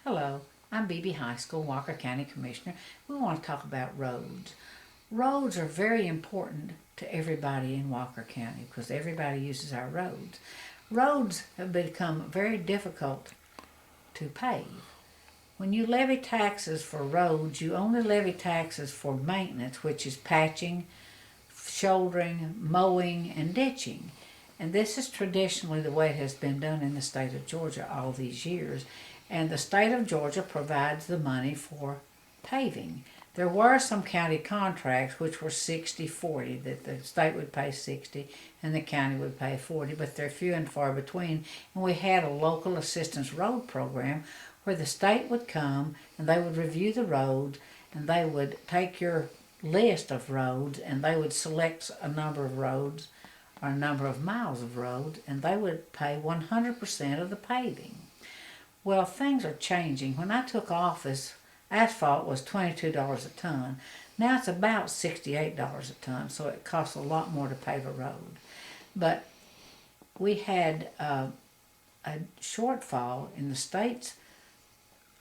Hello, I'm Bebe Heiskell, Walker County Commissioner. We want to talk about roads. Roads are very important to everybody in Walker County because everybody uses our roads. Roads have become very difficult to pave. When you levy taxes for roads, you only levy taxes for maintenance, which is patching, shouldering, mowing, and ditching. And this is traditionally the way it has been done in the state of Georgia all these years. And the state of Georgia provides the money for paving. There were some county contracts which were 60-40, that the state would pay 60 and the county would pay 40, but they're few and far between. And we had a local assistance road program where the state would come and they would review the road and they would take your list of roads and they would select a number of roads or a number of miles of road and they would pay 100% of the paving. Well, things are changing. When I took office, asphalt was $22 a ton. Now it's about $68 a ton, so it costs a lot more to pave a road. But we had a shortfall in the state's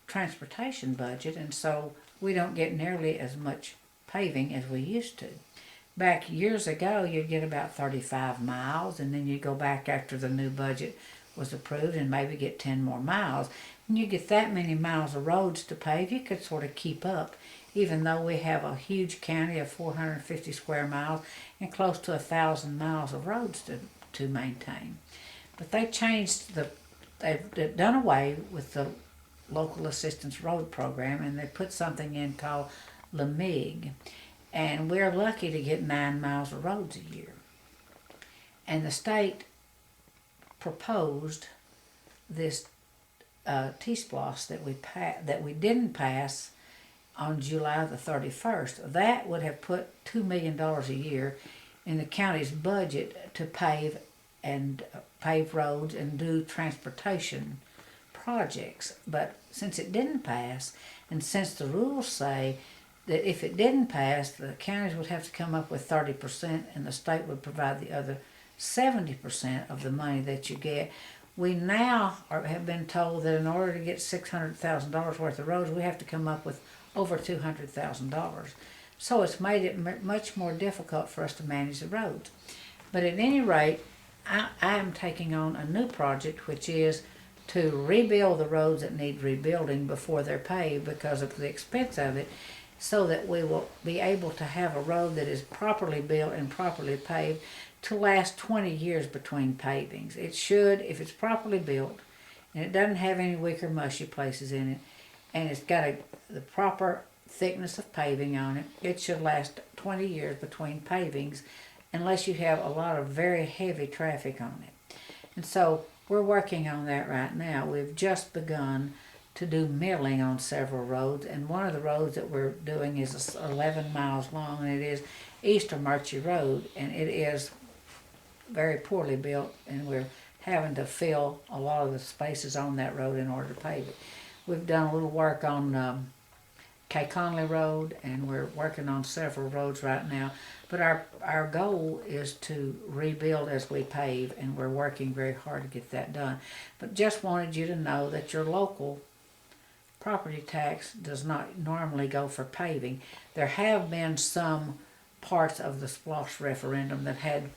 transportation budget, and so we don't get nearly as much paving as we used to. Back years ago, you'd get about 35 miles, and then you'd go back after the new budget was approved and maybe get 10 more miles. When you get that many miles of roads to pave, you could sort of keep up, even though we have a huge county of 450 square miles and close to 1,000 miles of roads to maintain. But they changed they've done away with the local assistance road program and they put something in called LMIG. And we're lucky to get 9 miles of roads a year. And the state proposed this T-SPLOS that we didn't pass on July the 31st. That would have put $2 million a year in the county's budget to pave roads and do transportation projects. But since it didn't pass, and since the rules say that if it didn't pass, the counties would have to come up with 30% and the state would provide the other 70% of the money that you get. We now have been told that in order to get $600,000 worth of roads, we have to come up with over $200,000. So it's made it much more difficult for us to manage the roads. But at any rate, I am taking on a new project, which is to rebuild the roads that need rebuilding before they're paved because of the expense of it, so that we will be able to have a road that is properly built and properly paved to last 20 years between pavings. It should, if it's properly built and it doesn't have any weak or mushy places in it and it's got the proper thickness of paving on it, it should last 20 years between pavings unless you have a lot of very heavy traffic on it. And so we're working on that right now. We've just begun to do milling on several roads, and one of the roads that we're doing is 11 miles long, and it is Easter Murchie Road, and it is very poorly built, and we're having to fill a lot of the spaces on that road in order to pave it. We've done a little work on Kay Conley Road, and we're working on several roads right now. But our goal is to rebuild as we pave, and we're working very hard to get that done. But just wanted you to know that your local property tax does not normally go for paving. There have been some parts of the SPLOST referendum that had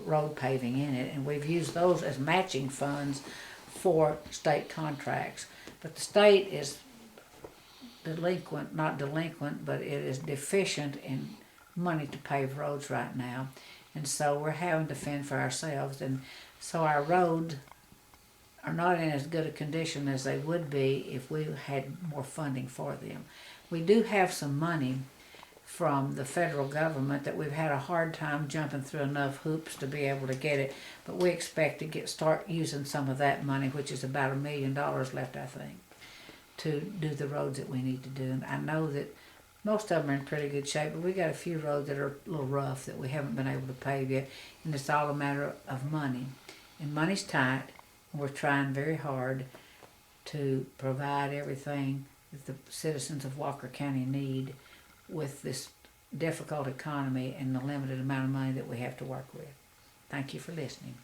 road paving in it, and we've used those as matching funds for state contracts. But the state is not delinquent, but it is deficient in money to pave roads right now. And so we're having to fend for ourselves. And so our roads are not in as good a condition as they would be if we had more funding for them. We do have some money from the federal government that we've had a hard time jumping through enough hoops to be able to get it, but we expect to start using some of that money, which is about $1 million left, I think, to do the roads that we need to do. And I know that most of them are in pretty good shape, but we got a few roads that are a little rough that we haven't been able to pave yet, and it's all a matter of money. And money's tight. We're trying very hard to provide everything that the citizens of Walker County need with this difficult economy and the limited amount of money that we have to work with. Thank you for listening.